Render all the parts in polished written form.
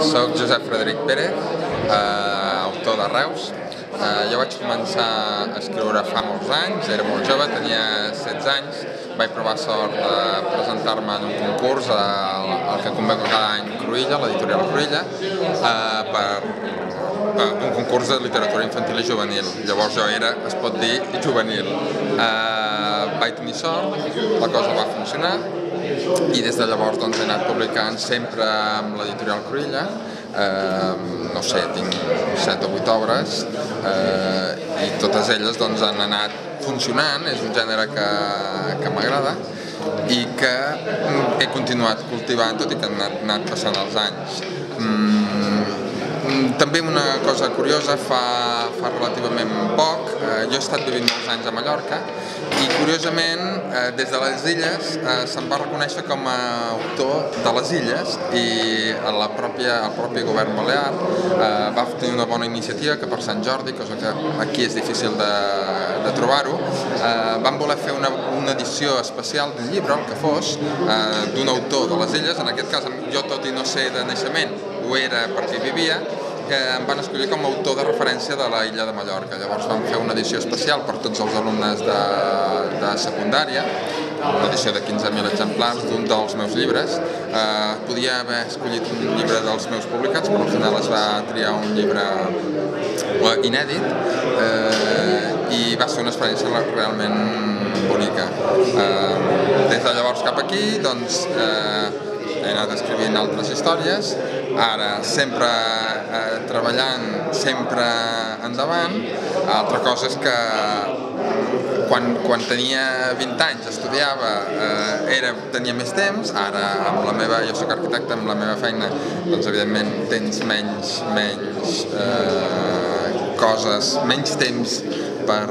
Soc Josep Frederic Pérez, autor de Reus. Jo vaig començar a escriure fa molts anys, era molt jove, tenia 16 anys. Vaig provar sort de presentar-me en un concurs al que convoca cada any Cruïlla, l'editorial Cruïlla, per un concurs de literatura infantil i juvenil. Llavors jo era, es pot dir, juvenil. Vaig tenir sort, la cosa va funcionar i des de llavors doncs, he anat publicant sempre amb l'editorial Cruïlla. No sé, tinc 7 o 8 obres i totes elles doncs, han anat funcionant. És un gènere que m'agrada i que he continuat cultivant tot i que han anat passant els anys. També una cosa curiosa, fa relativament poc, jo he estat vivint molts anys a Mallorca i curiosament des de les illes se'm va reconèixer com a autor de les illes i el propi govern balear va tenir una bona iniciativa que per Sant Jordi, cosa que aquí és difícil de trobar-ho, van voler fer una edició especial d'un llibre, el que fos, d'un autor de les illes. En aquest cas jo, tot i no ser de naixement, ho era perquè hi vivia, que em van escollir com a autor de referència de la illa de Mallorca. Llavors vam fer una edició especial per tots els alumnes de secundària, una edició de 15.000 exemplars d'un dels meus llibres. Podia haver escollit un llibre dels meus publicats, però al final es va triar un llibre inèdit i va ser una experiència realment bonica. Des de llavors cap aquí, doncs, he anat escrivint altres històries, ara sempre treballant, sempre endavant. Altra cosa és que quan tenia 20 anys estudiava, tenia més temps. Ara, jo soc arquitecte, amb la meva feina, doncs evidentment tens menys coses, menys temps per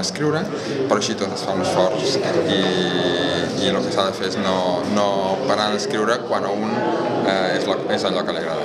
escriure, però així tot es fa un esforç i el que s'ha de fer és no parar d'escriure quan a un és allò que li agrada.